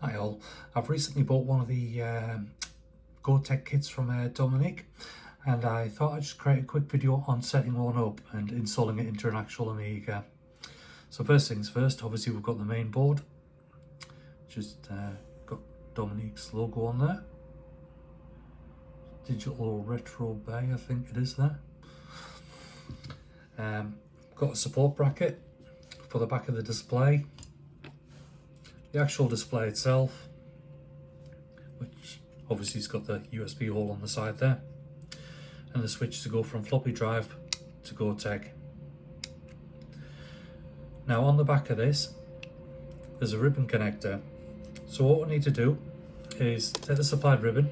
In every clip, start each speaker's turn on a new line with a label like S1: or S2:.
S1: Hi all, I've recently bought one of the Gotek kits from Dominic, and I thought I'd just create a quick video on setting one up and installing it into an actual Amiga. So first things first, obviously we've got the main board, just got Dominic's logo on there. Digital Retro Bay, I think it is there. Got a support bracket for the back of the display. The actual display itself, which obviously has got the USB hole on the side there, and the switch to go from floppy drive to Gotek. Now on the back of this, there's a ribbon connector. So what we need to do is take the supplied ribbon.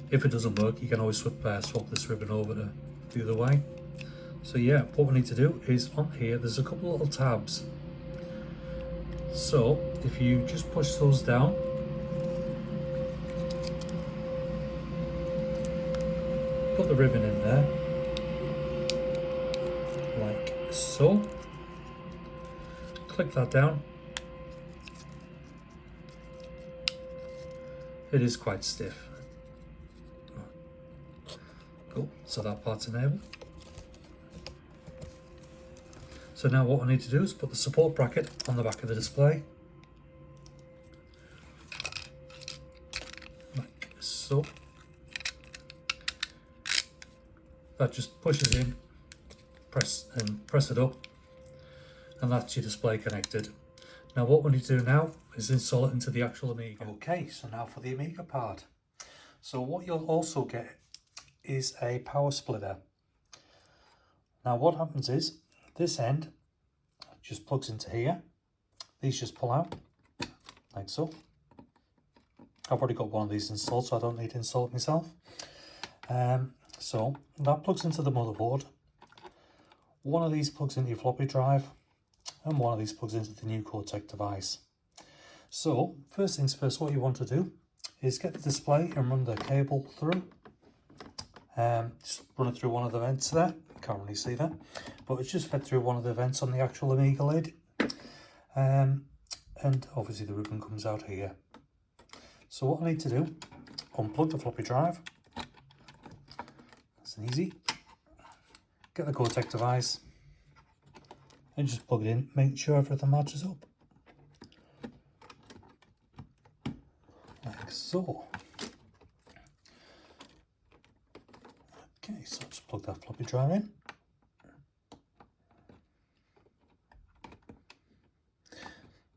S1: If it doesn't work, you can always swap this ribbon over to the other way. So yeah, what we need to do is on here, there's a couple of little tabs. So if you just push those down, put the ribbon in there, like so, click that down. It is quite stiff. Cool, so that part's enabled. So now what I need to do is put the support bracket on the back of the display, like so. That just pushes in, press it up, and that's your display connected. Now what we need to do now is install it into the actual Amiga. Okay, so now for the Amiga part. So what you'll also get is a power splitter. Now what happens is, this end just plugs into here. These just pull out, like so. I've already got one of these installed, so I don't need to install it myself. So that plugs into the motherboard. One of these plugs into your floppy drive, and one of these plugs into the new Gotek device. So first things first, what you want to do is get the display and run the cable through. Just run it through one of the vents there. Can't really see that, but it's just fed through one of the vents on the actual Amiga lid, and obviously the ribbon comes out here. So what I need to do, unplug the floppy drive, that's easy, get the Gotek device and just plug it in, make sure everything matches up, like so. Okay, so just plug that floppy drive in.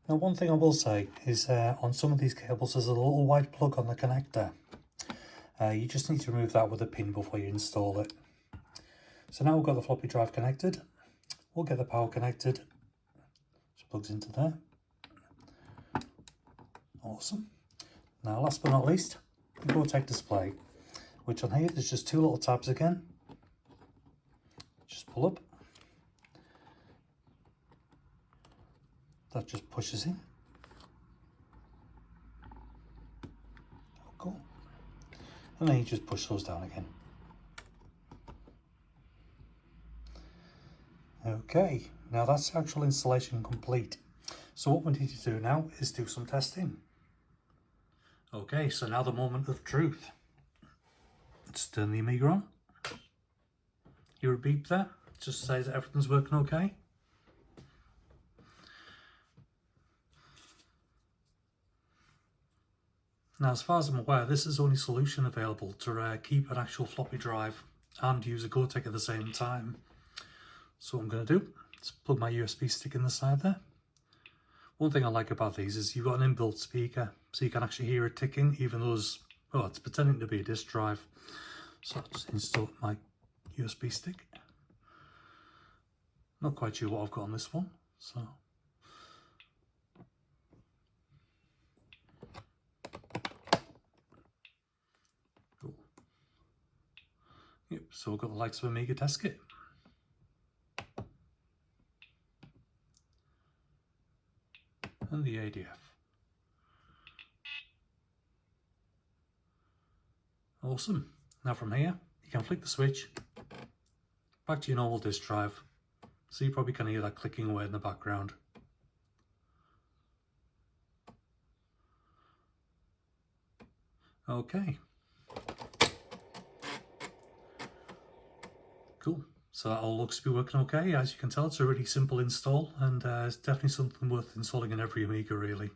S1: Now one thing I will say is on some of these cables there's a little white plug on the connector. You just need to remove that with a pin before you install it. So now we've got the floppy drive connected, we'll get the power connected. Just plugs into there. Awesome. Now last but not least, the Gotek display, which on here there's just two little tabs again. Just pull up. That just pushes in. Cool. And then you just push those down again. Okay, now that's the actual installation complete. So what we need to do now is do some testing. Okay, so now the moment of truth. Let's turn the Amiga on. Hear a beep there, just says that everything's working okay. Now as far as I'm aware, this is the only solution available to keep an actual floppy drive and use a Gotek at the same time. So what I'm going to do is plug my USB stick in the side there. One thing I like about these is you've got an inbuilt speaker, so you can actually hear it ticking, even though it's pretending to be a disk drive. So I'll just install my USB stick. Not quite sure what I've got on this one, so cool. Yep, so we've got the likes of Amiga test kit. And the ADF. Awesome. Now from here, you can flick the switch back to your normal disk drive. So you probably can hear that clicking away in the background. Okay. Cool. So that all looks to be working okay. As you can tell, it's a really simple install, and it's definitely something worth installing in every Amiga, really.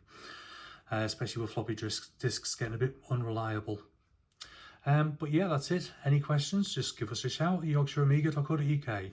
S1: Especially with floppy disks getting a bit unreliable. But yeah, that's it. Any questions, just give us a shout at yorkshireamiga.co.uk.